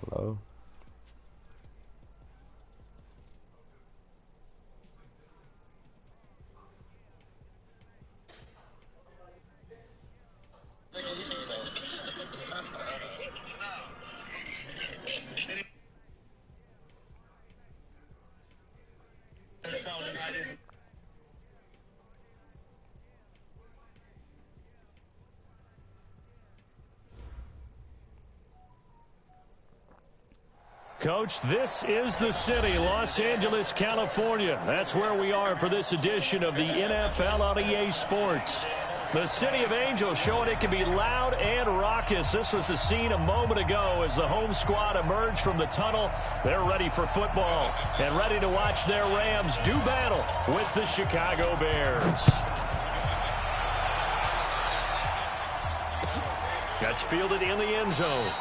Hello? Coach, this is the city, Los Angeles, California. That's where we are for this edition of the NFL on EA Sports. The City of Angels showing it can be loud and raucous. This was the scene a moment ago as the home squad emerged from the tunnel. They're ready for football and ready to watch their Rams do battle with the Chicago Bears. That's fielded in the end zone.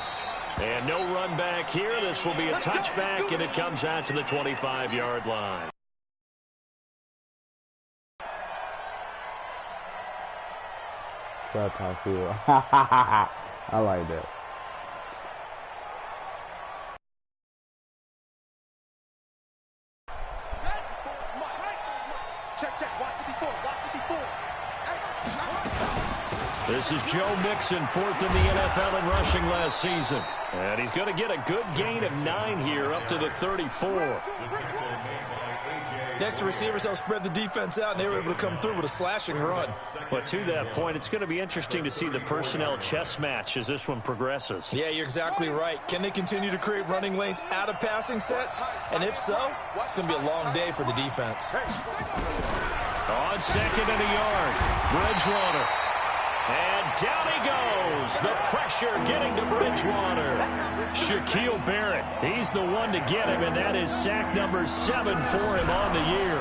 And no run back here. This will be a touchback, and it comes out to the 25-yard line. I like that. This is Joe Mixon, fourth in the NFL in rushing last season. And he's going to get a good gain of 9 here, up to the 34. Next, the receivers help spread the defense out, and they were able to come through with a slashing run. But to that point, it's going to be interesting to see the personnel chess match as this one progresses. Yeah, you're exactly right. Can they continue to create running lanes out of passing sets? And if so, it's going to be a long day for the defense. On second and a yard, Bridgewater. And down he goes. The pressure getting to Bridgewater. Shaquille Barrett, he's the one to get him, and that is sack number 7 for him on the year.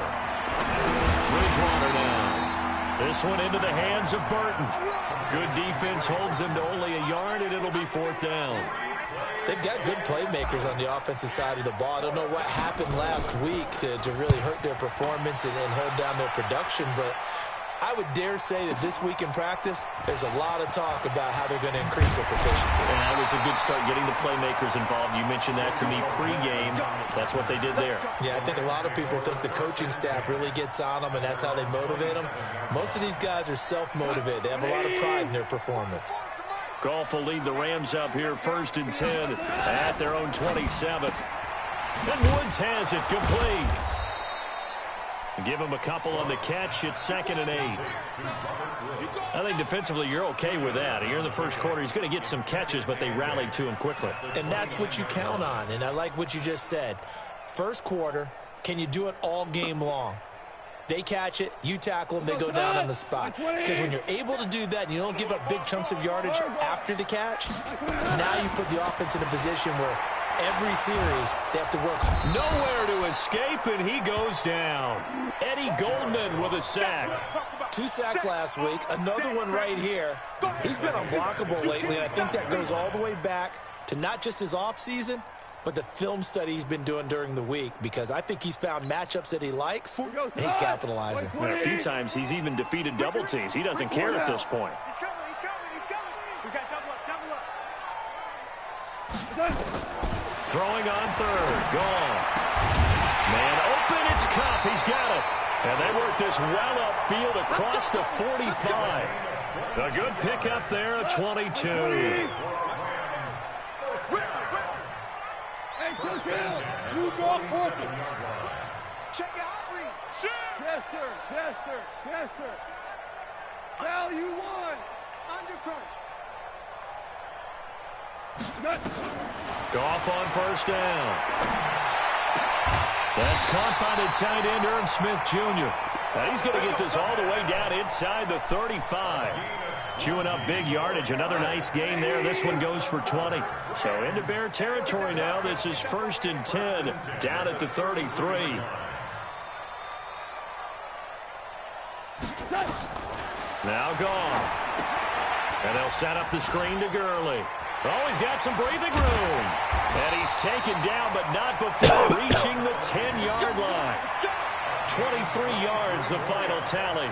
Bridgewater now. This one into the hands of Burton. Good defense holds him to only a yard, and it'll be 4th down. They've got good playmakers on the offensive side of the ball. I don't know what happened last week to really hurt their performance and hold down their production, but I would dare say that this week in practice, there's a lot of talk about how they're going to increase their proficiency. And that was a good start, getting the playmakers involved. You mentioned that to me pregame. That's what they did there. Yeah, I think a lot of people think the coaching staff really gets on them, and that's how they motivate them. Most of these guys are self-motivated. They have a lot of pride in their performance. Goff will lead the Rams up here 1st and 10 at their own 27. And Woods has it complete. Give him a couple on the catch. It's 2nd and 8. I think defensively you're okay with that. Here in the first quarter, he's going to get some catches, but they rallied to him quickly. And that's what you count on, and I like what you just said. First quarter, can you do it all game long? They catch it, you tackle them, they go down on the spot. Because when you're able to do that and you don't give up big chunks of yardage after the catch, now you put the offense in a position where every series they have to work hard. Nowhere to escape, and he goes down. Eddie Goldman with a sack. 2 sacks last week, another one right here. He's been unblockable lately, and I think that goes all the way back to not just his offseason, but the film study he's been doing during the week, because I think he's found matchups that he likes, and he's capitalizing. And a few times he's even defeated double teams. He doesn't care at this point. He's coming. We got double up. Throwing on third. Goff. Man open. It's Cup. He's got it. And they work this well upfield across the 45. A good pickup there at 22. You draw forward. Check your hot read. Tester. Value 1. Under crunch. Goff on 1st down. That's caught by the tight end, Irv Smith Jr. Now he's going to get this all the way down inside the 35. Chewing up big yardage. Another nice gain there. This one goes for 20. So into Bear territory now. This is 1st and 10 down at the 33. Now Goff. And they'll set up the screen to Gurley. Oh, he's got some breathing room. And he's taken down, but not before reaching the 10-yard line. 23 yards, the final tally.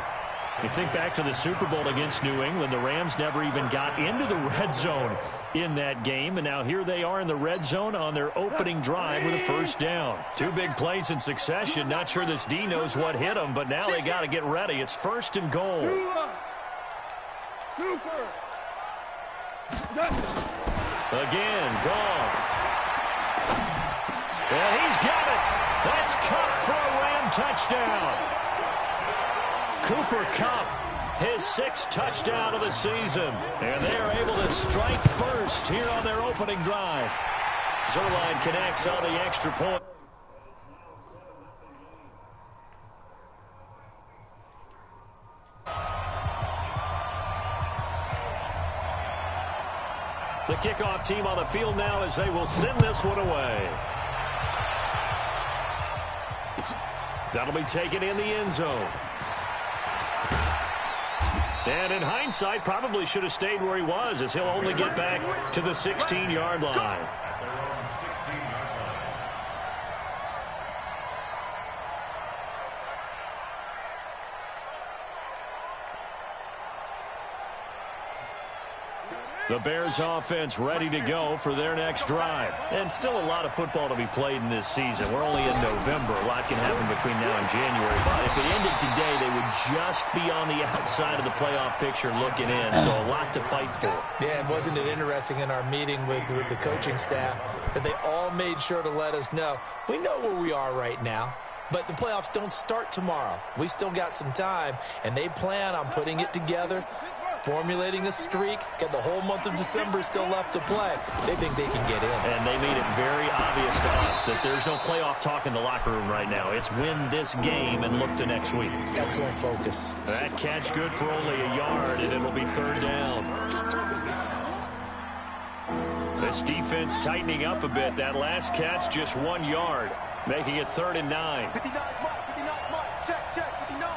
You think back to the Super Bowl against New England, the Rams never even got into the red zone in that game, and now here they are in the red zone on their opening drive with a first down. Two big plays in succession. Not sure this D knows what hit them, but now they got to get ready. It's first and goal. Again, Goff. And he's got it. That's Kupp for a Ram touchdown. Cooper Kupp, his 6th touchdown of the season. And they are able to strike first here on their opening drive. Zerline connects on the extra point. The kickoff team on the field now as they will send this one away. That'll be taken in the end zone. And in hindsight, probably should have stayed where he was, as he'll only get back to the 16-yard line. The Bears offense ready to go for their next drive. And still a lot of football to be played in this season. We're only in November. A lot can happen between now and January. But if it ended today, they would just be on the outside of the playoff picture looking in. So a lot to fight for. Yeah, and wasn't it interesting in our meeting with the coaching staff that they all made sure to let us know, we know where we are right now, but the playoffs don't start tomorrow. We still got some time, and they plan on putting it together, formulating a streak, got the whole month of December still left to play. They think they can get in. And they made it very obvious to us that there's no playoff talk in the locker room right now. It's win this game and look to next week. Excellent focus. That catch good for only a yard, and it'll be third down. This defense tightening up a bit. That last catch just 1 yard, making it 3rd and 9. 59, Mike, check, 59.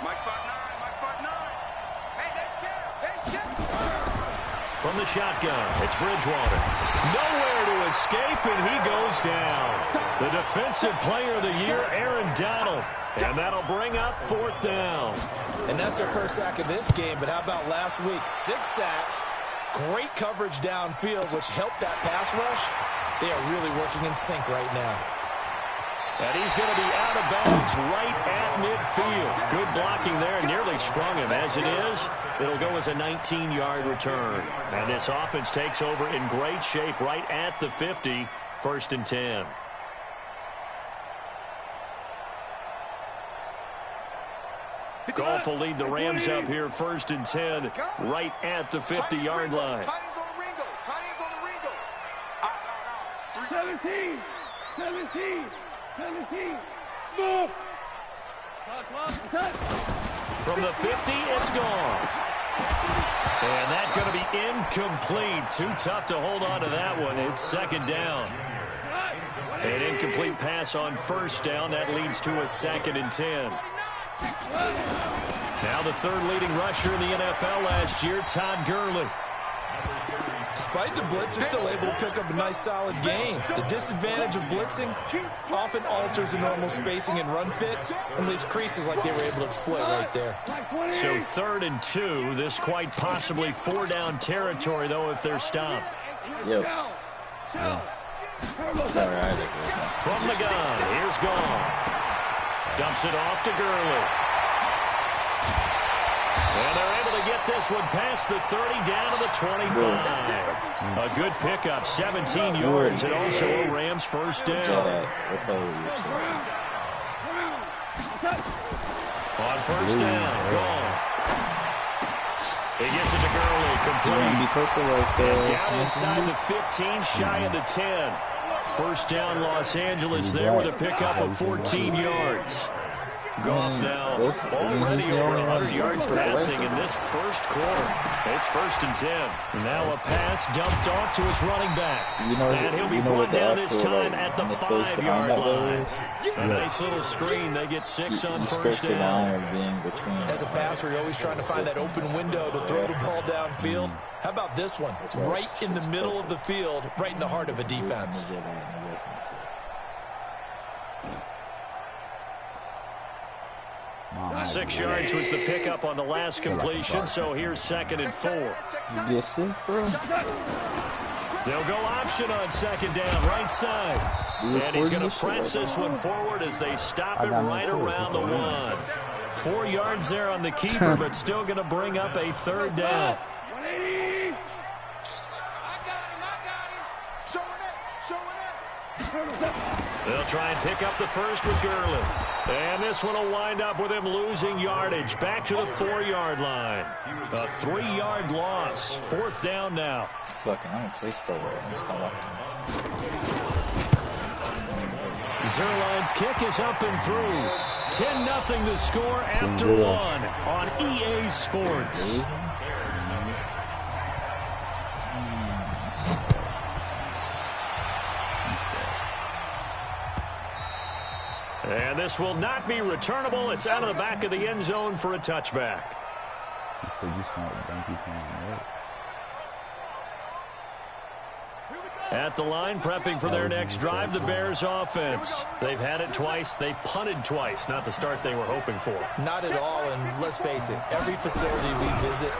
Mike 5'9", Hey, they scared. From the shotgun, it's Bridgewater. Nowhere to escape, and he goes down. The defensive player of the year, Aaron Donald. And that'll bring up 4th down. And that's their first sack of this game, but how about last week? 6 sacks, great coverage downfield, which helped that pass rush. They are really working in sync right now. And he's going to be out of bounds right at midfield. Good blocking there, nearly sprung him. As it is, it'll go as a 19-yard return. And this offense takes over in great shape right at the 50, 1st and 10. Goff will lead the Rams up here, 1st and 10, right at the 50-yard line. 17. Small. From the 50, it's gone. And that's going to be incomplete. Too tough to hold on to that one. It's 2nd down. An incomplete pass on 1st down. That leads to a 2nd and 10. Now the 3rd leading rusher in the NFL last year, Todd Gurley. Despite the blitz, they're still able to pick up a nice, solid gain. The disadvantage of blitzing often alters the normal spacing and run fits and leaves creases like they were able to exploit right there. So 3rd and 2. This quite possibly 4-down territory, though, if they're stopped. Yep. Yeah. From the gun, here's Goff. Dumps it off to Gurley. And they're able to get this one past the 30 down to the 25. A good pickup, 17 yards, and also a Rams 1st down. On 1st down, Goff. He gets it to Gurley, complete. And down inside the 15, shy of the 10. 1st down, Los Angeles there with a pickup of 14 yards. Goff now already over 100 yards passing in this 1st quarter. It's 1st and 10. Now a pass dumped off to his running back. And he'll be brought down this time at the 5-yard line. A nice little screen. They get 6 on 1st down. As a passer, you're always trying to find that open window to throw the ball downfield. How about this one? Right in the middle of the field, right in the heart of a defense. 6 yards was the pickup on the last completion, so here's 2nd and 4. Distance, bro. They'll go option on 2nd down, right side. And he's going to press this one forward as they stop it right around the 1. 4 yards there on the keeper, but still going to bring up a 3rd down. They'll try and pick up the first with Gurley. And this one will wind up with him losing yardage back to the 4-yard line. A 3-yard loss. 4th down now. Fucking, I'm gonna play still there. I'm still watching. Zerline's kick is up and through. 10-0 the score after 1 on EA Sports. And this will not be returnable. It's out of the back of the end zone for a touchback. So you saw Donkey Kong. At the line, prepping for their next drive, the Bears offense. They've had it twice. They've punted twice. Not the start they were hoping for. Not at all, and let's face it, every facility we visit,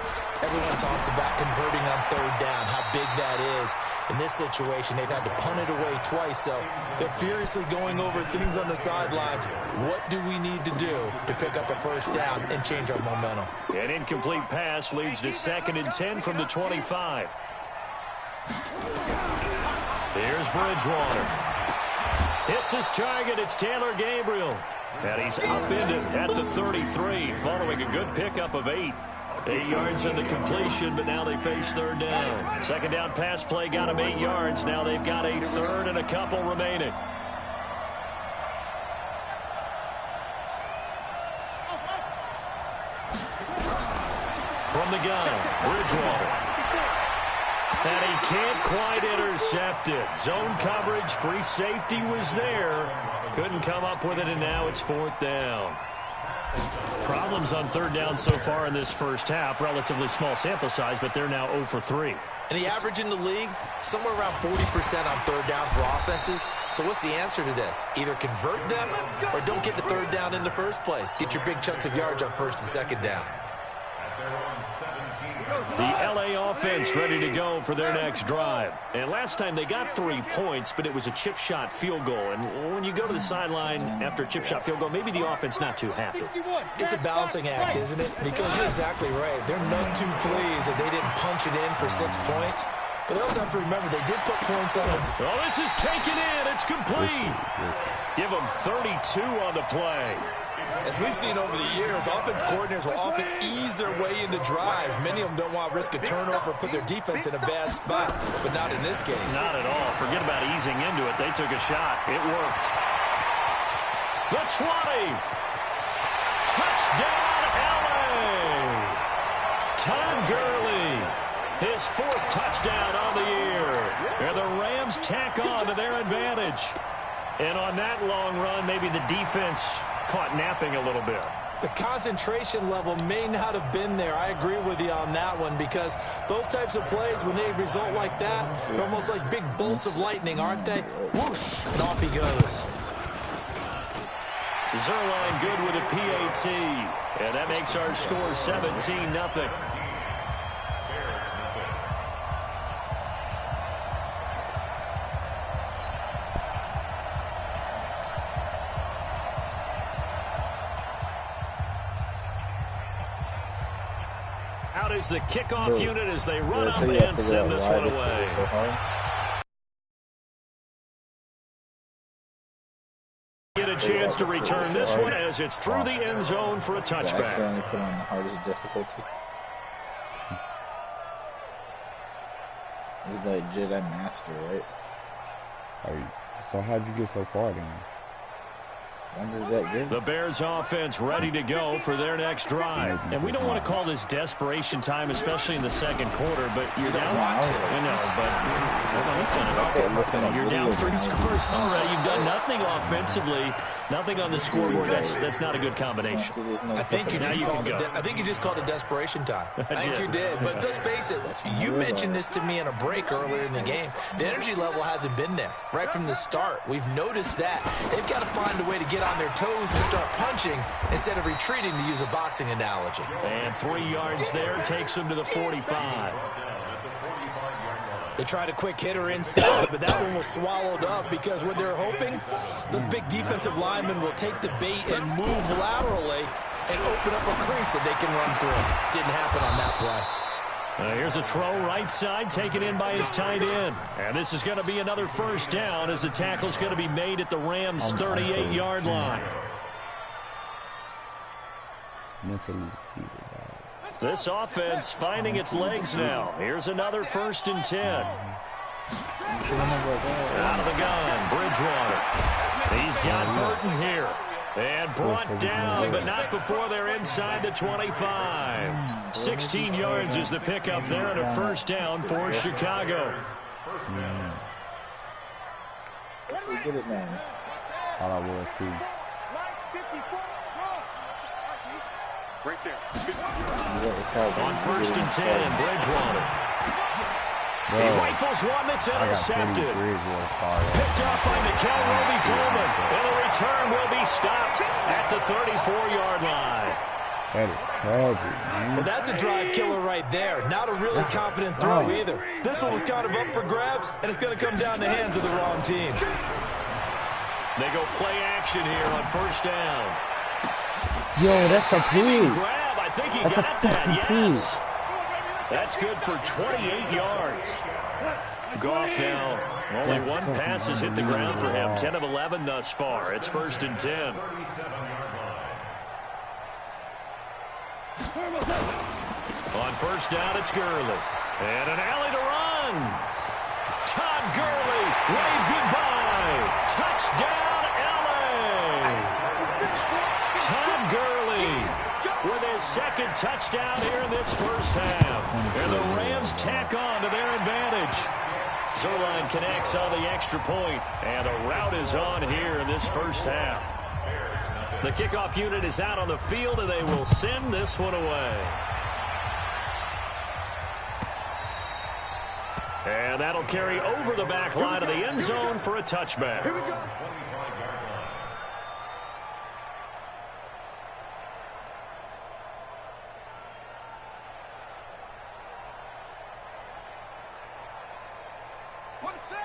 everyone talks about converting on 3rd down, how big that is. In this situation, they've had to punt it away twice, so they're furiously going over things on the sidelines. What do we need to do to pick up a 1st down and change our momentum? An incomplete pass leads to 2nd and 10 from the 25. Here's Bridgewater. Hits his target. It's Taylor Gabriel. And he's upended at the 33 following a good pickup of 8. 8 yards on the completion, but now they face 3rd down. 2nd down pass play got him 8 yards. Now they've got a 3rd and a couple remaining. From the gun, Bridgewater. And he can't quite intercept it. Zone coverage, free safety was there. Couldn't come up with it, and now it's 4th down. Problems on 3rd down so far in this first half. Relatively small sample size, but they're now 0 for 3. And the average in the league, somewhere around 40% on 3rd down for offenses. So what's the answer to this? Either convert them or don't get to 3rd down in the first place. Get your big chunks of yards on 1st and 2nd down. The LA offense ready to go for their next drive. And last time they got 3 points, but it was a chip shot field goal. And when you go to the sideline after a chip shot field goal, maybe the offense not too happy. It's a balancing act, isn't it? Because you're exactly right. They're none too pleased that they didn't punch it in for 6 points. But they also have to remember they did put points on them. Oh, this is taken in. It's complete. Give them 32 on the play. As we've seen over the years, offense coordinators will often ease their way into drives. Many of them don't want to risk a turnover or put their defense in a bad spot, but not in this case. Not at all. Forget about easing into it. They took a shot. It worked. The 20. Touchdown, LA. Todd Gurley. His 4th touchdown on the year. And the Rams tack on to their advantage. And on that long run, maybe the defense caught napping a little bit. The concentration level may not have been there. I agree with you on that one because those types of plays, when they result like that, they're almost like big bolts of lightning, aren't they? Whoosh, and off he goes. Zerline good with a PAT. And that makes our score 17-0. Out is the kickoff unit as they run up and send this one away. Get a chance to return this one as it's through the end zone for a touchback. I accidentally put on the hardest difficulty. This is like Jedi Master, right? So how'd you get so far then? I'm just that good. The Bears offense ready to go for their next drive. And we don't want to call this desperation time, especially in the second quarter, but you're down. I know, but you're down 3 scores already. You've done nothing offensively, nothing on the scoreboard. That's not a good combination. I think you just called it desperation time. I think you did. But let's face it, you mentioned this to me in a break earlier in the game. The energy level hasn't been there right from the start. We've noticed that. They've got to find a way to get on their toes and start punching instead of retreating, to use a boxing analogy. And 3 yards there takes them to the 45. They tried a quick hitter inside, but that one was swallowed up because what they're hoping, those big defensive linemen will take the bait and move laterally and open up a crease that they can run through. Didn't happen on that play. Here's a throw right side, taken in by his tight end. And this is going to be another first down as the tackle's going to be made at the Rams' 38-yard line. This offense finding its legs now. Here's another 1st and 10. Out of the gun, Bridgewater. He's got Burton here. And brought down, but not before they're inside the 25. 16 yards is the pickup there, and a 1st down for Chicago. Get it, man. Thought I was too. Right there. On 1st and 10, Bridgewater. He rifles one that's intercepted. Picked up by Nickel Roby-Coleman. And the return will be stopped at the 34-yard line. Well, that's a drive killer right there. Not a really confident throw either. This one was kind of up for grabs, and it's going to come down the hands of the wrong team. They go play action here on 1st down. Yo, that's a play. Grab. I think he got that. Yes. That's good for 28 yards. Goff now, only one pass has hit the ground for him. 10 of 11 thus far. It's 1st and 10. On 1st down, it's Gurley. And an alley to run. Todd Gurley, wave goodbye. Touchdown, LA. Todd Gurley with his 2nd touchdown here in this 1st half. And the Rams tack on to their advantage. Zerline connects on the extra point, and a rout is on here in this 1st half. The kickoff unit is out on the field, and they will send this one away. And that'll carry over the back line of the end zone for a touchback. Here we go.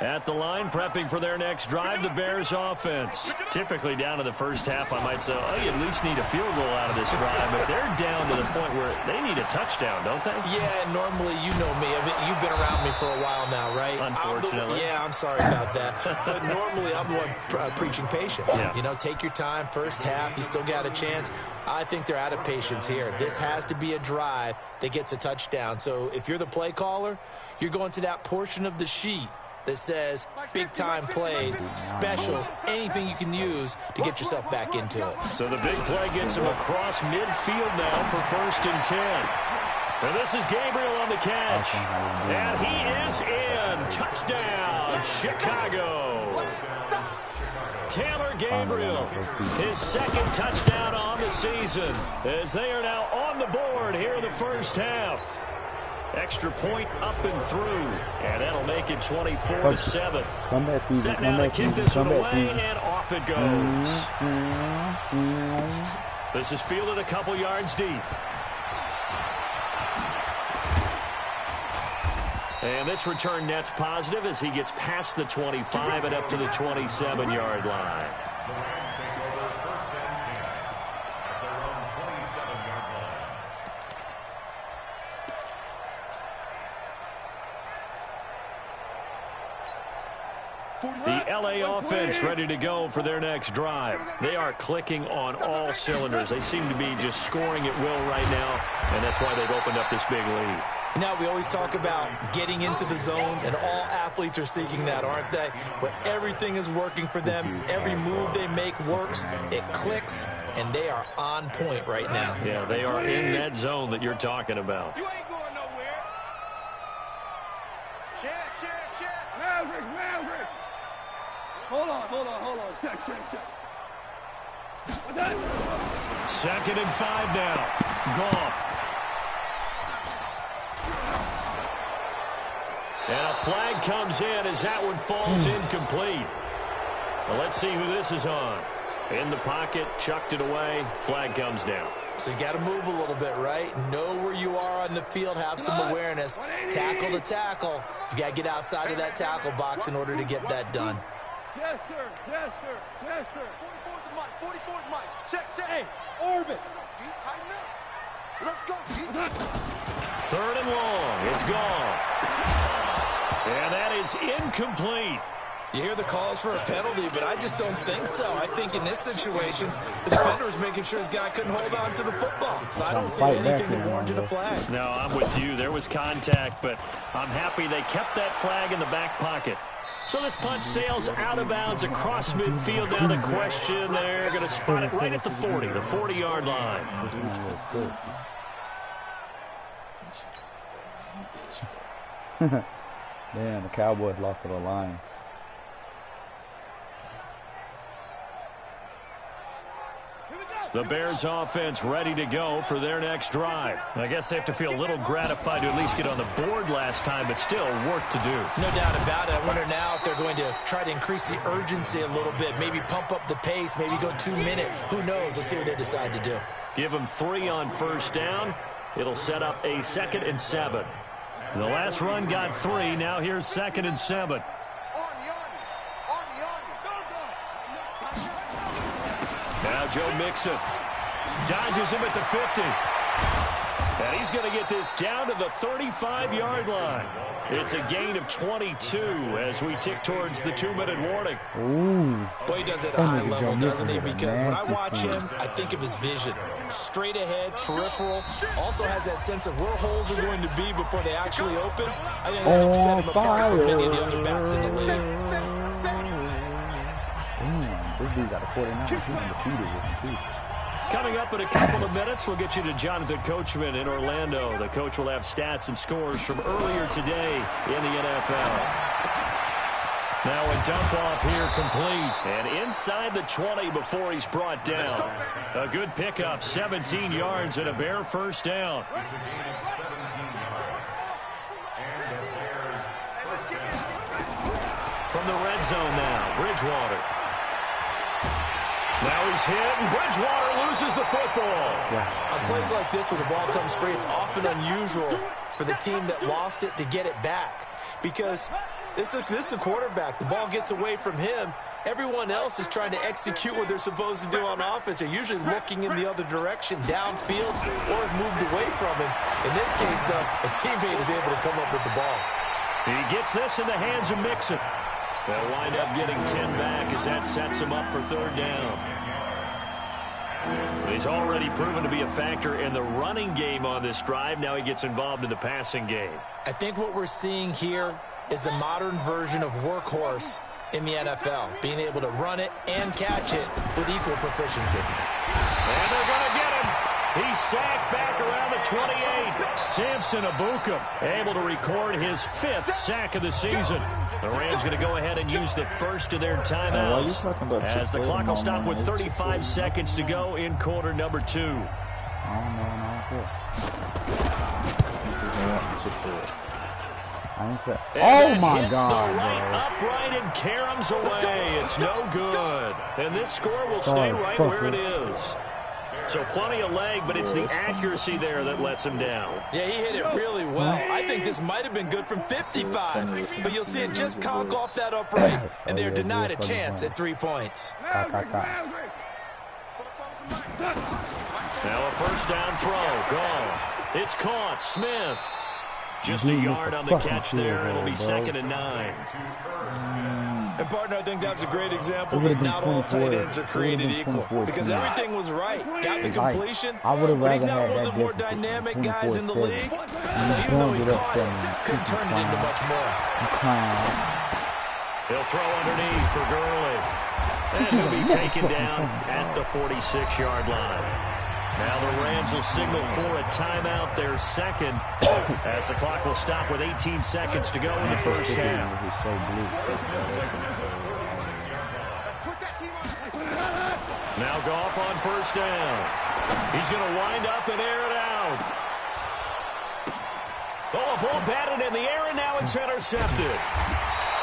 At the line, prepping for their next drive, the Bears offense. Typically down to the 1st half, I might say, oh, you at least need a field goal out of this drive. But they're down to the point where they need a touchdown, don't they? Yeah, normally, you know me. I mean, you've been around me for a while now, right? Unfortunately. I'm sorry about that. But normally, I'm the one preaching patience. Yeah. You know, take your time. 1st half, you still got a chance. I think they're out of patience here. This has to be a drive that gets a touchdown. So if you're the play caller, you're going to that portion of the sheet that says big-time plays, specials, anything you can use to get yourself back into it. So the big play gets him across midfield now for 1st and 10. And this is Gabriel on the catch. And he is in. Touchdown, Chicago. Taylor Gabriel, his 2nd touchdown on the season, as they are now on the board here in the 1st half. Extra point up and through, and that'll make it 24-7. Setting out to kick this one away, and off it goes. This is fielded a couple yards deep. And this return net's positive as he gets past the 25 and up to the 27-yard line. The LA offense ready to go for their next drive. They are clicking on all cylinders. They seem to be just scoring at will right now, and that's why they've opened up this big lead. Now, we always talk about getting into the zone, and all athletes are seeking that, aren't they? But everything is working for them. Every move they make works. It clicks, and they are on point right now. Yeah, they are in that zone that you're talking about. You ain't going nowhere. Check. Maverick. Hold on. Check. What's that? 2nd and 5 now. Goff. And a flag comes in as that one falls incomplete. Well, let's see who this is on. In the pocket, chucked it away. Flag comes down. So you got to move a little bit, right? Know where you are on the field. Have some awareness. Tackle to tackle. You got to get outside of that tackle box in order to get that done. Yes, sir. Yes, sir. Yes, sir. 44's Mike. 44's Mike. Check. Hey, orbit. Tighten up. Let's go. 3rd and long. It's gone. And that is incomplete. You hear the calls for a penalty, but I just don't think so. I think in this situation, the defender was making sure his guy couldn't hold on to the football. So I don't see anything that warranted a flag. No, I'm with you. There was contact, but I'm happy they kept that flag in the back pocket. So this punt sails out of bounds across midfield. Now the question, they're going to spot it right at the 40, the 40-yard line. Damn, the Cowboys lost to the Lions. The Bears offense ready to go for their next drive. I guess they have to feel a little gratified to at least get on the board last time, but still work to do. No doubt about it. I wonder now if they're going to try to increase the urgency a little bit, maybe pump up the pace, maybe go 2 minute. Who knows? Let's see what they decide to do. Give them 3 on first down. It'll set up a 2nd and 7. The last run got 3. Now here's 2nd and 7. Now Joe Mixon dodges him at the 50. And he's going to get this down to the 35-yard line. It's a gain of 22 as we tick towards the 2-minute warning. Ooh. Boy, he does it at a high level, doesn't he? Because when I watch him, I think of his vision. Straight ahead, peripheral. Also has that sense of where holes are going to be before they actually open. I think that'll set him apart from many of the other backs in the league. This dude got a 49. He's undefeated with him, too. Coming up in a couple of minutes, we'll get you to Jonathan Coachman in Orlando. The coach will have stats and scores from earlier today in the NFL. Now a dump off here complete. And inside the 20 before he's brought down. A good pickup, 17 yards and a Bear first down. From the red zone now, Bridgewater. Now he's hit, and Bridgewater loses the football. On plays like this, when the ball comes free, it's often unusual for the team that lost it to get it back. Because this is a quarterback. The ball gets away from him. Everyone else is trying to execute what they're supposed to do on offense. They're usually looking in the other direction, downfield, or have moved away from him. In this case, though, a teammate is able to come up with the ball. He gets this in the hands of Mixon. They'll wind up getting 10 back as that sets him up for 3rd down. He's already proven to be a factor in the running game on this drive. Now he gets involved in the passing game. I think what we're seeing here is the modern version of workhorse in the NFL, being able to run it and catch it with equal proficiency. And they're going to get him. He's sacked back around the 28. Samson Abuka able to record his 5th sack of the season. The Rams going to go ahead and use the first of their timeouts as the clock will stop with 35 seconds to go in quarter number 2. Oh my hits God! The right upright and caroms away. It's no good. And this score will stay right where it is. So plenty of leg, but it's the accuracy there that lets him down. Yeah, he hit it really well. I think this might have been good from 55. But you'll see it just conk off that upright, and they're denied a chance at 3 points. Now a first down throw. Gone. It's caught. Smith. Just a yard on the catch there. It'll be 2nd and 9. And, partner, I think that's a great example that not all tight ends are created equal. Because everything was right. Got the completion, but he's not one of the more dynamic guys in the league. So even though he caught it, couldn't turn it into much more. He'll throw underneath for Gurley. And he'll be taken down at the 46-yard line. Now the Rams will signal for a timeout, their 2nd, as the clock will stop with 18 seconds to go in the first half. Now Goff on first down. He's going to wind up and air it out. Oh, a ball batted in the air, and now it's intercepted.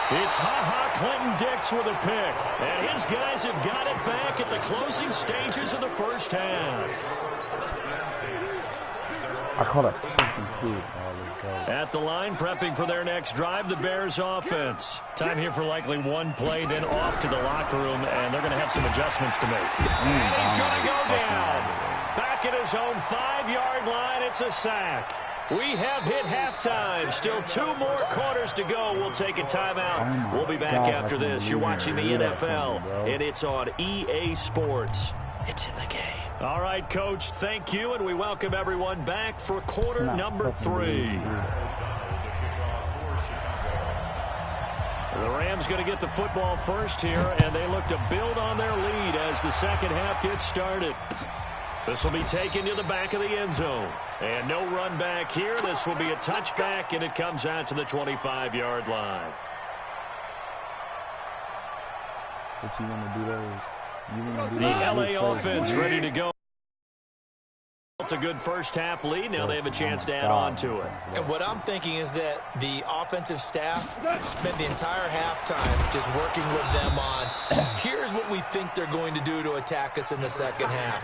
It's Ha-Ha Clinton-Dix with a pick. And his guys have got it back at the closing stages of the first half. I call that fucking kid. At the line, prepping for their next drive, the Bears offense. Time here for likely one play, then off to the locker room, and they're going to have some adjustments to make. And he's going to go down. Back at his own 5-yard line, it's a sack. We have hit halftime. Still 2 more quarters to go. We'll take a timeout. We'll be back after this. You're watching the NFL, and it's on EA Sports. It's in the game. All right, Coach, thank you, and we welcome everyone back for quarter number 3. The Rams going to get the football first here, and they look to build on their lead as the second half gets started. This will be taken to the back of the end zone. And no run back here. This will be a touchback, and it comes out to the 25-yard line. What you want to do there is the LA offense ready to go. It's a good first half lead. Now they have a chance to add on to it. And what I'm thinking is that the offensive staff spent the entire halftime just working with them on, here's what we think they're going to do to attack us in the second half.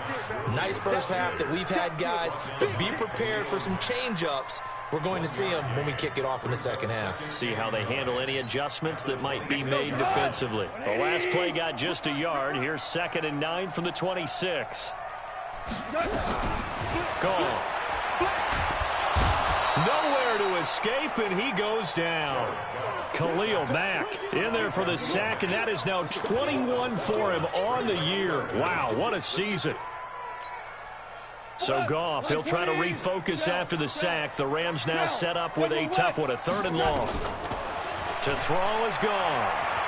Nice first half that we've had, guys, but be prepared for some change-ups. We're going to see them when we kick it off in the second half. See how they handle any adjustments that might be made defensively. The last play got just a yard. Here's 2nd and 9 from the 26. Gone. Nowhere to escape, and he goes down. Khalil Mack in there for the sack, and that is now 21 for him on the year. Wow, what a season. So Goff, he'll try to refocus after the sack. The Rams now set up with a tough one, a 3rd and long. To throw is Goff.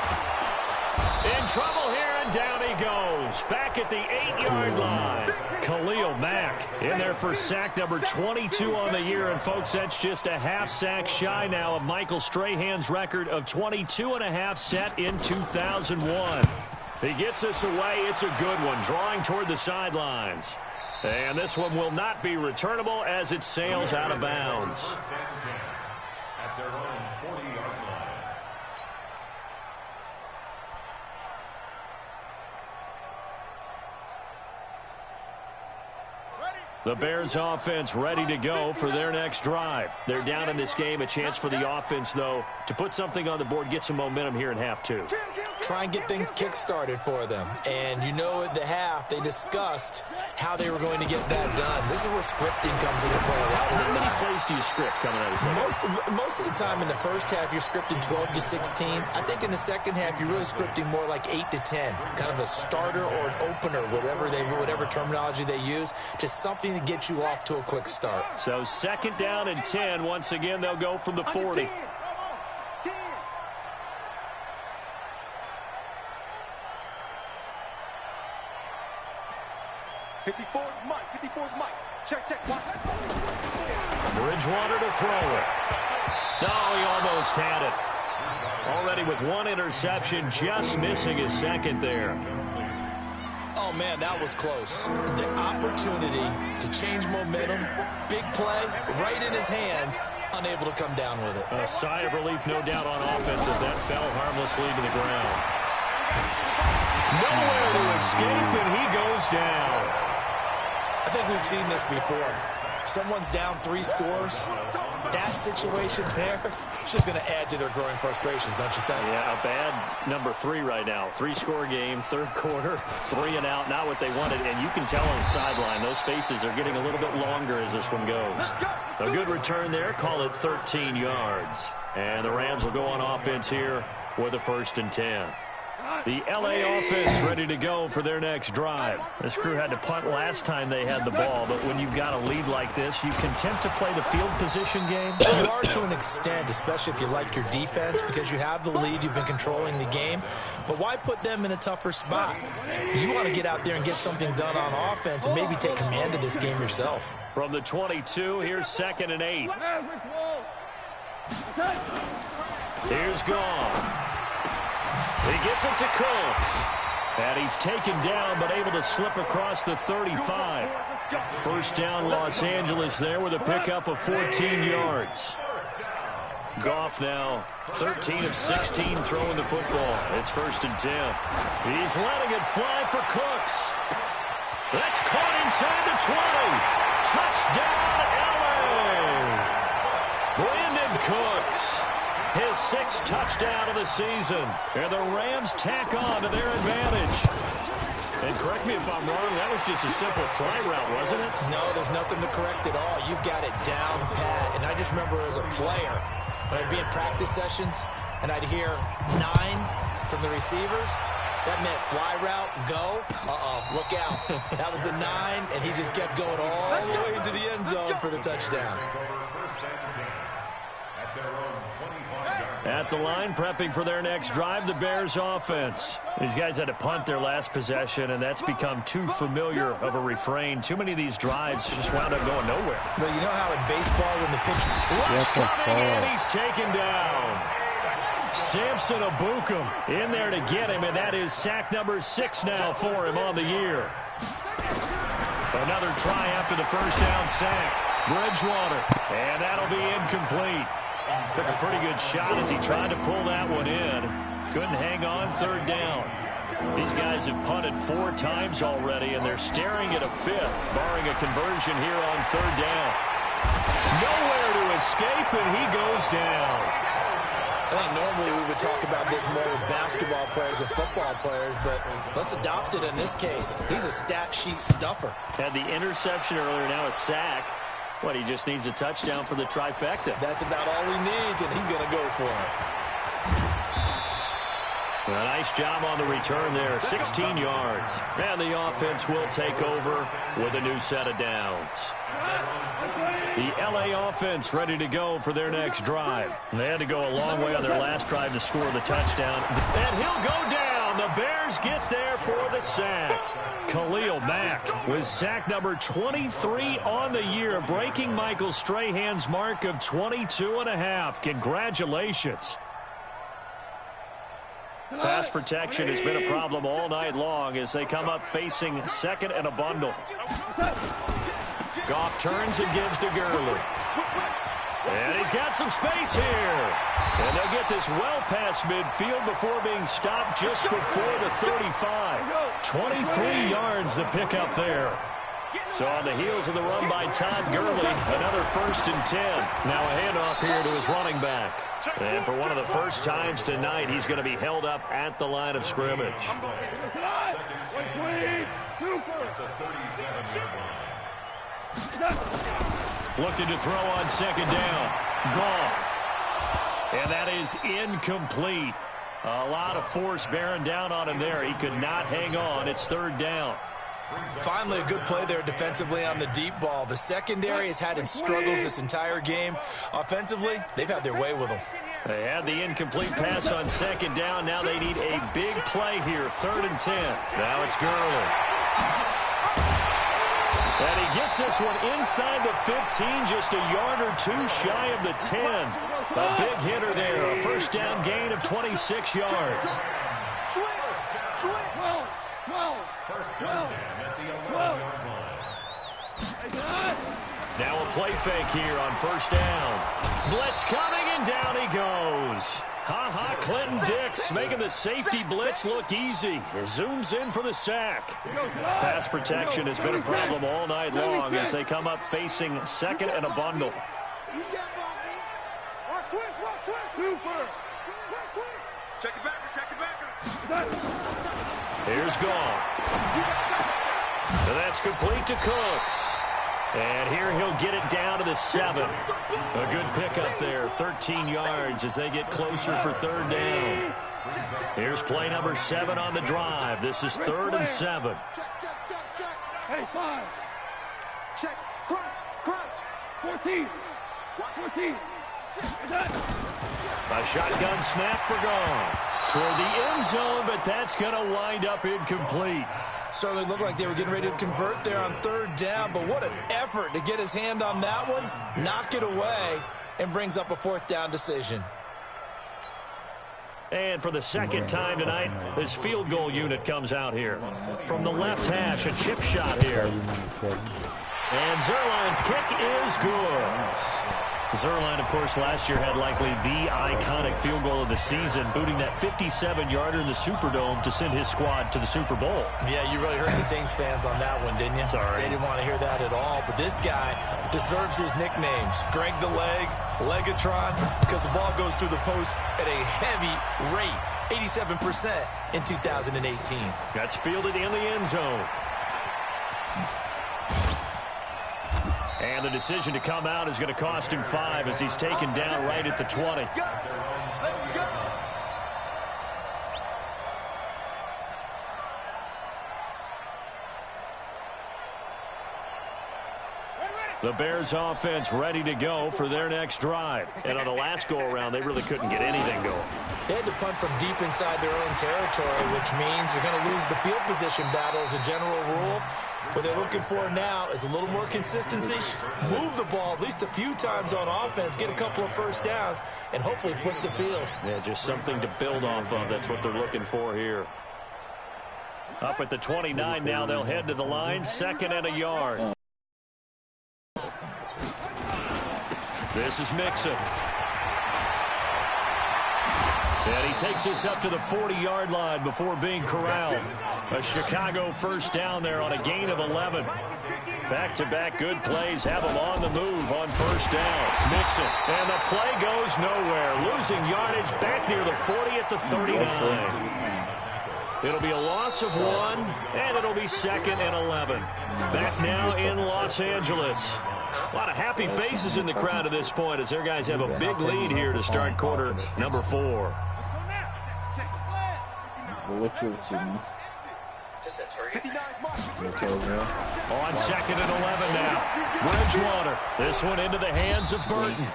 In trouble here, and down he goes. Back at the 8-yard line. Khalil Mack in there for sack number 22 on the year. And, folks, that's just a half sack shy now of Michael Strahan's record of 22.5 set in 2001. He gets us away. It's a good one, drawing toward the sidelines. And this one will not be returnable as it sails out of bounds. The Bears offense ready to go for their next drive. They're down in this game. A chance for the offense, though, to put something on the board, get some momentum here in half 2. Try and get things kick-started for them. And you know at the half, they discussed how they were going to get that done. This is where scripting comes into play a lot of the time. How many plays do you script coming out of the second? Most of the time in the first half, you're scripting 12 to 16. I think in the second half, you're really scripting more like 8 to 10. Kind of a starter or an opener, whatever terminology they use. Just something to get you off to a quick start. So 2nd down and 10. Once again, they'll go from the 40. Check. Bridgewater to throw it. No, he almost had it. Already with 1 interception, just missing his 2nd there. Oh, man, that was close. The opportunity to change momentum, big play, right in his hands, unable to come down with it. A sigh of relief, no doubt, on offense if that fell harmlessly to the ground. Nowhere to escape, and he goes down. I think we've seen this before. Someone's down 3 scores. That situation there, it's just going to add to their growing frustrations, don't you think? Yeah, a bad number 3 right now. 3-score game, 3rd quarter, 3 and out, not what they wanted. And you can tell on the sideline, those faces are getting a little bit longer as this one goes. A good return there, call it 13 yards. And the Rams will go on offense here with a 1st and 10. The LA offense ready to go for their next drive. This crew had to punt last time they had the ball, but when you've got a lead like this, you content to play the field position game? You are to an extent, especially if you like your defense, because you have the lead, you've been controlling the game. But why put them in a tougher spot? You want to get out there and get something done on offense and maybe take command of this game yourself. From the 22, here's 2nd and 8. Here's Goff. He gets it to Cooks. And he's taken down, but able to slip across the 35. 1st down, Los Angeles there with a pickup of 14 yards. Goff now 13 of 16 throwing the football. It's 1st and 10. He's letting it fly for Cooks. That's caught inside the 20. Touchdown, L.A. Brandon Cooks. His 6th touchdown of the season. And the Rams tack on to their advantage. And correct me if I'm wrong, that was just a simple fly route, wasn't it? No, there's nothing to correct at all. You've got it down pat. And I just remember as a player, when I'd be in practice sessions and I'd hear 9 from the receivers, that meant fly route, go, look out. That was the 9, and he just kept going all the way into the end zone for the touchdown. At the line, prepping for their next drive, the Bears offense. These guys had to punt their last possession, and that's become too familiar of a refrain. Too many of these drives just wound up going nowhere. But you know how in baseball when the pitch... Rush coming, and he's taken down. Samson Abukum in there to get him, and that is sack number 6 now for him on the year. Another try after the first down sack. Bridgewater, and that'll be incomplete. Took a pretty good shot as he tried to pull that one in. Couldn't hang on, 3rd down. These guys have punted 4 times already, and they're staring at a 5th, barring a conversion here on 3rd down. Nowhere to escape, and he goes down. I think normally we would talk about this more with basketball players and football players, but let's adopt it in this case. He's a stat sheet stuffer. Had the interception earlier, now a sack. What, he just needs a touchdown for the trifecta. That's about all he needs, and he's going to go for it. A nice job on the return there, 16 yards. And the offense will take over with a new set of downs. The L.A. offense ready to go for their next drive. They had to go a long way on their last drive to score the touchdown. And he'll go down. The Bears get there for the sack. Khalil Mack with sack number 23 on the year, breaking Michael Strahan's mark of 22.5. Congratulations. Pass protection has been a problem all night long as they come up facing 2nd and a bundle. Goff turns and gives to Gurley. And he's got some space here. And they'll get this well past midfield before being stopped just before the 35. 23 yards the pickup there. So on the heels of the run by Todd Gurley, another 1st and 10. Now a handoff here to his running back. And for one of the first times tonight, he's going to be held up at the line of scrimmage. Looking to throw on 2nd down. Goff. And that is incomplete. A lot of force bearing down on him there. He could not hang on. It's 3rd down. Finally, a good play there defensively on the deep ball. The secondary has had its struggles this entire game. Offensively, they've had their way with them. They had the incomplete pass on 2nd down. Now they need a big play here. 3rd and 10. Now it's Gurley. And he gets this one inside the 15, just a yard or 2 shy of the 10. A big hitter there. A 1st down gain of 26 yards. Now a play fake here on 1st down. Blitz coming, and down he goes. Ha-ha, Clinton Dix making the safety blitz look easy. Zooms in for the sack. Pass protection has been a problem all night long as they come up facing 2nd and a bundle. Here's Goff. And that's complete to Cooks. And here he'll get it down to the 7. A good pickup there, 13 yards as they get closer for 3rd down. Here's play number 7 on the drive. This is 3rd and 7. Hey, 5. Check. Crunch. 14. A shotgun snap for Goff. Toward the end zone, but that's going to wind up incomplete. Certainly looked like they were getting ready to convert there on 3rd down, but what an effort to get his hand on that one, knock it away, and brings up a 4th down decision. And for the 2nd time tonight, this field goal unit comes out here. From the left hash, a chip shot here. And Zerline's kick is good. Zuerlein, of course, last year had likely the iconic field goal of the season, booting that 57-yarder in the Superdome to send his squad to the Super Bowl. Yeah, you really hurt the Saints fans on that one, didn't you? Sorry. They didn't want to hear that at all. But this guy deserves his nicknames. Greg the Leg, Legatron, because the ball goes through the post at a heavy rate, 87% in 2018. That's fielded in the end zone. And the decision to come out is going to cost him 5 as he's taken down right at the 20. The Bears offense ready to go for their next drive. And on the last go-around, they really couldn't get anything going. They had to punt from deep inside their own territory, which means you're going to lose the field position battle as a general rule. What they're looking for now is a little more consistency, move the ball at least a few times on offense, get a couple of first downs, and hopefully flip the field. Yeah, just something to build off of. That's what they're looking for here. Up at the 29 now, they'll head to the line, 2nd and a yard. This is Mixon. And he takes this up to the 40-yard line before being corralled. A Chicago first down there on a gain of 11. Back-to-back good plays have him on the move on first down. Mixon, and the play goes nowhere. Losing yardage back near the 40 at the 39. It'll be a loss of 1, and it'll be 2nd and 11. Back now in Los Angeles. A lot of happy faces in the crowd at this point as their guys have a big lead here to start quarter number 4. Well, what's your team? On 2nd and 11 now. Bridgewater. This one into the hands of Burton.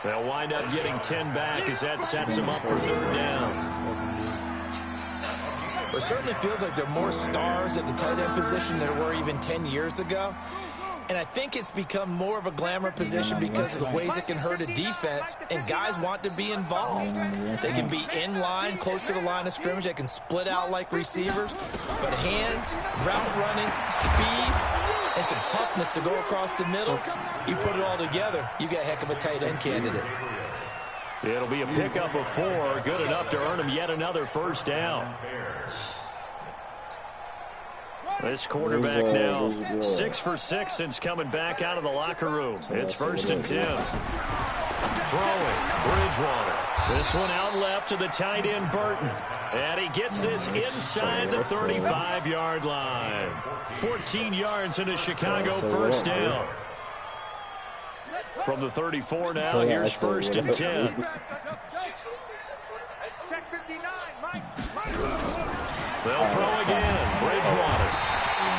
They'll wind up getting 10 back as that sets them up for 3rd down. It certainly feels like there are more stars at the tight end position than there were even 10 years ago. And I think it's become more of a glamour position because of the ways it can hurt a defense, and guys want to be involved. They can be in line, close to the line of scrimmage. They can split out like receivers. But hands, route running, speed, and some toughness to go across the middle, you put it all together, you got a heck of a tight end candidate. It'll be a pickup of 4, good enough to earn him yet another first down. This quarterback now 6 for 6 since coming back out of the locker room. It's 1st and 10. Throwing, Bridgewater. This one out left to the tight end, Burton. And he gets this inside the 35-yard line. 14 yards into Chicago first down. From the 34 now, here's 1st and 10. They'll throw again. Bridgewater.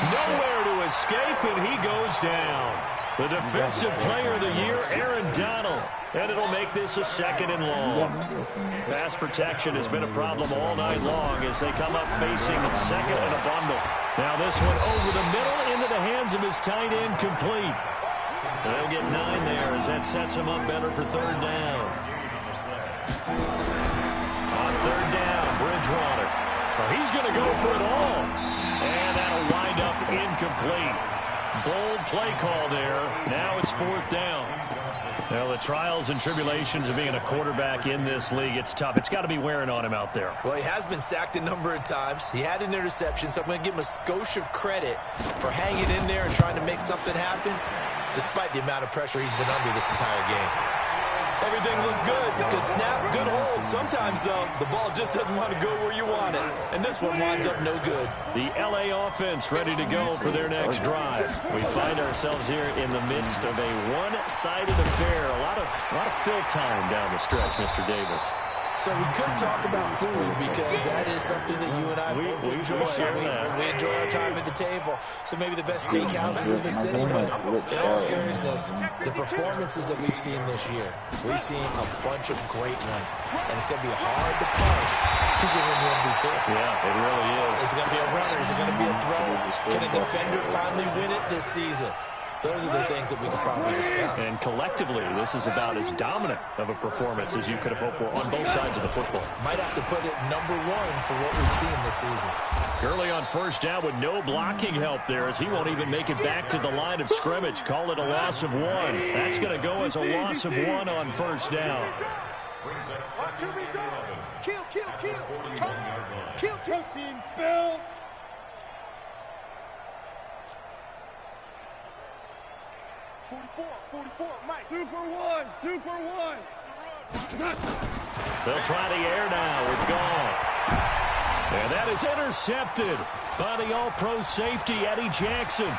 Nowhere to escape, and he goes down. The defensive player of the year, Aaron Donald. And it'll make this a 2nd and long. Pass protection has been a problem all night long as they come up facing 2nd and a bundle. Now this one over the middle into the hands of his tight end, complete. They'll get 9 there as that sets him up better for 3rd down. On 3rd down, Bridgewater. Well, he's going to go for it all. And that'll wind up incomplete. Bold play call there. Now it's 4th down. Well, the trials and tribulations of being a quarterback in this league, it's tough. It's got to be wearing on him out there. Well, he has been sacked a number of times. He had an interception, so I'm going to give him a skosh of credit for hanging in there and trying to make something happen, despite the amount of pressure he's been under this entire game. Everything looked good. Good snap, good hold. Sometimes, though, the ball just doesn't want to go where you want it. And this one winds up no good. The L.A. offense ready to go for their next drive. We find ourselves here in the midst of a one-sided affair. A lot of fill time down the stretch, Mr. Davis. So we could talk about food because that is something that you and I both enjoy. We enjoy our time at the table. So maybe the best steakhouses in the city, but in all seriousness, the performances that we've seen this year, we've seen a bunch of great ones. And it's going to be hard to parse who's going to win the MVP. Yeah, it really is. Is it going to be a runner? Is it going to be a thrower? Can a defender finally win it this season? those are the things that we could probably discuss. And collectively, this is about as dominant of a performance as you could have hoped for on both sides of the football. Might have to put it #1 for what we've seen this season. Gurley on first down with no blocking help there, as he won't even make it back to the line of scrimmage. Call it a loss of 1. That's going to go as a loss of 1 on first down. Kill. Kill. Team spell. 44, Mike. Super one. They'll try the air now with Goff. And that is intercepted by the all-pro safety, Eddie Jackson.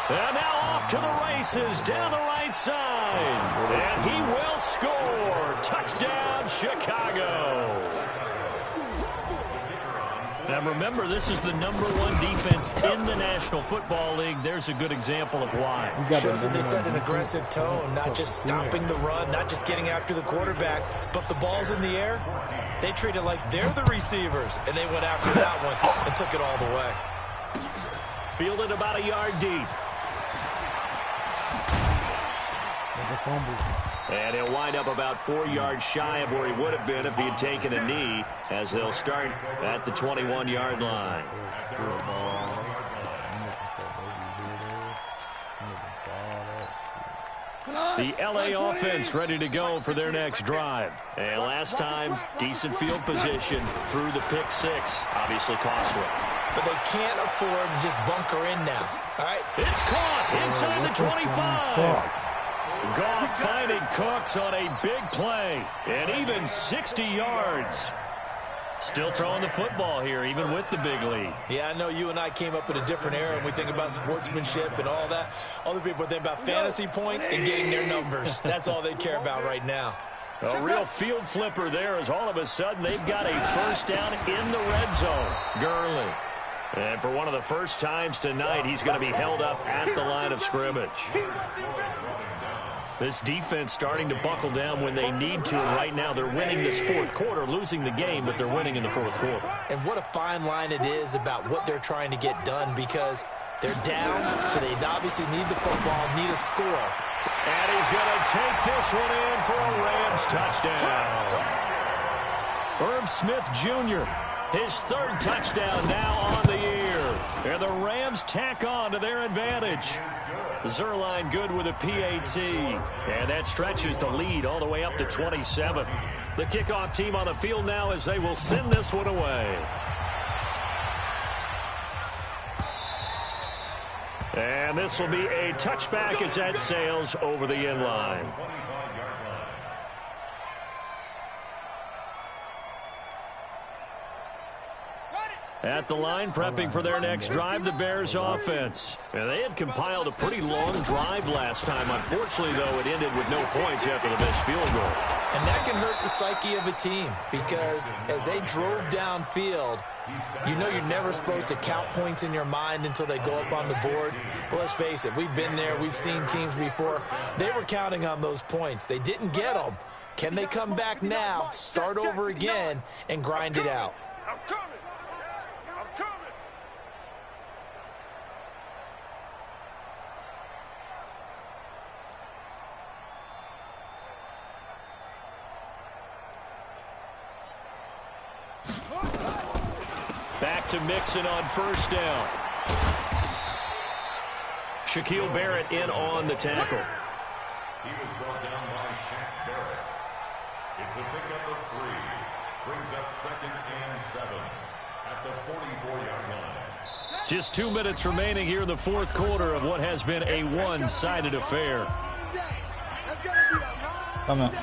And now off to the races down the right side. And he will score. Touchdown, Chicago. Now remember, this is the #1 defense in the National Football League. There's a good example of why. Shows that they set an aggressive tone, not just stopping the run, not just getting after the quarterback, but the ball's in the air. They treat it like they're the receivers, and they went after that one and took it all the way. Fielded about a yard deep. And he'll wind up about 4 yards shy of where he would have been if he had taken a knee, as they'll start at the 21-yard line. The LA offense ready to go for their next drive. And last time, decent field position through the pick 6. Obviously costly. But they can't afford to just bunker in now. All right? It's caught inside the 25. Goff finding Cooks on a big play, and even 60 yards. Still throwing the football here, even with the big lead. Yeah, I know you and I came up in a different era, and we think about sportsmanship and all that. Other people think about fantasy points and getting their numbers. That's all they care about right now. A real field flipper there, as all of a sudden they've got a first down in the red zone. Gurley. And for one of the first times tonight, he's going to be held up at the line of scrimmage. This defense starting to buckle down when they need to, and right now they're winning this fourth quarter, losing the game, but they're winning in the fourth quarter. And what a fine line it is about what they're trying to get done, because they're down, so they obviously need the football, need a score. And he's going to take this one in for a Rams touchdown. Herb Smith Jr., his 3rd touchdown now on the year. And the Rams tack on to their advantage. Zerline good with a PAT. And that stretches the lead all the way up to 27. The kickoff team on the field now as they will send this one away. And this will be a touchback as that sails over the end line. At the line, prepping for their next drive, the Bears offense. And they had compiled a pretty long drive last time. Unfortunately, though, it ended with no points after the missed field goal. And that can hurt the psyche of a team, because as they drove downfield, you know you're never supposed to count points in your mind until they go up on the board. But let's face it, we've been there. We've seen teams before. They were counting on those points. They didn't get them. Can they come back now, start over again, and grind it out? Back to Mixon on first down. Shaquille Barrett in on the tackle. He was brought down by Shaq Barrett. It's a pickup of 3. Brings up 2nd and 7 at the 44-yard line. Just 2 minutes remaining here in the fourth quarter of what has been a one-sided affair. Come on.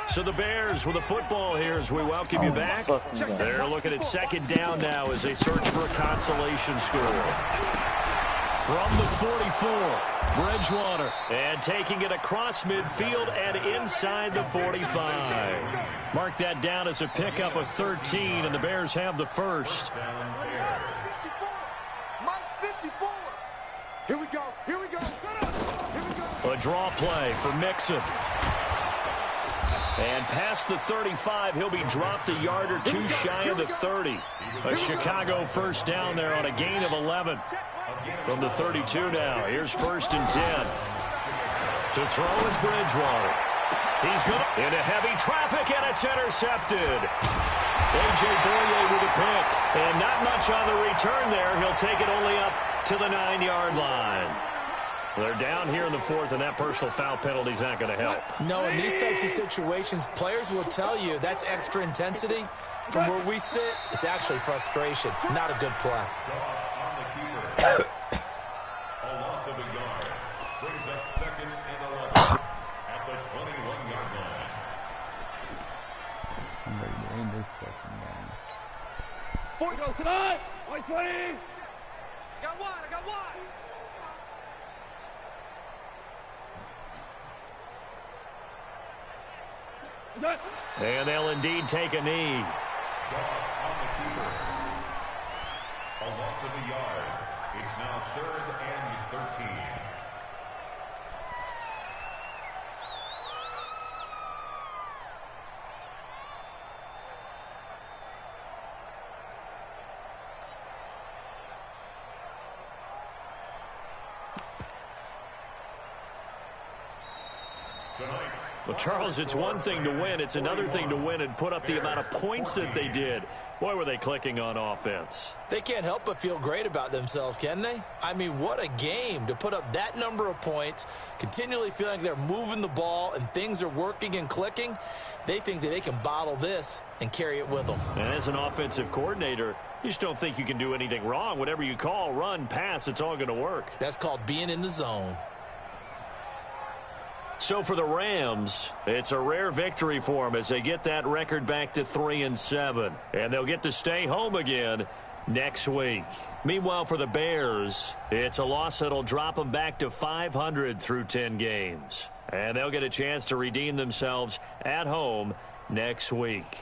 So the Bears with the football here as we welcome you back. They're looking at 2nd down now as they search for a consolation score. From the 44, Bridgewater. And taking it across midfield and inside the 45. Mark that down as a pickup of 13, and the Bears have the first. Here we go. Here we go. Set up. Here we go. A draw play for Mixon. And past the 35, he'll be dropped a yard or 2 shy of the 30. A Chicago first down there on a gain of 11. From the 32 now, here's 1st and 10. To throw is Bridgewater. He's going into heavy traffic, and it's intercepted. A.J. Boye with a pick, and not much on the return there. He'll take it only up to the 9-yard line. They're down here in the 4th, and that personal foul penalty is not going to help. No, in these types of situations, players will tell you that's extra intensity. From where we sit, it's actually frustration, not a good play. A loss of a yard brings up 2nd and 11 at the 21-yard line. I'm ready to end this fucking game. 40 goes tonight. 20. Got one. I got one. And they'll indeed take a knee. On the keeper. A loss of a yard. It's now 3rd and 13. Well, Charles, it's one thing to win. It's another thing to win and put up the amount of points that they did. Boy, were they clicking on offense. They can't help but feel great about themselves, can they? I mean, what a game to put up that number of points, continually feeling like they're moving the ball and things are working and clicking. They think that they can bottle this and carry it with them. And as an offensive coordinator, you just don't think you can do anything wrong. Whatever you call, run, pass, it's all going to work. That's called being in the zone. So for the Rams, it's a rare victory for them as they get that record back to 3-7. And they'll get to stay home again next week. Meanwhile, for the Bears, it's a loss that'll drop them back to 500 through 10 games. And they'll get a chance to redeem themselves at home next week.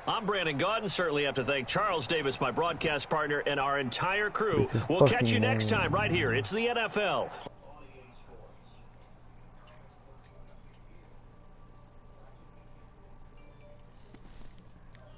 I'm Brandon Gaudin. Certainly have to thank Charles Davis, my broadcast partner, and our entire crew. We'll catch you next time right here. It's the NFL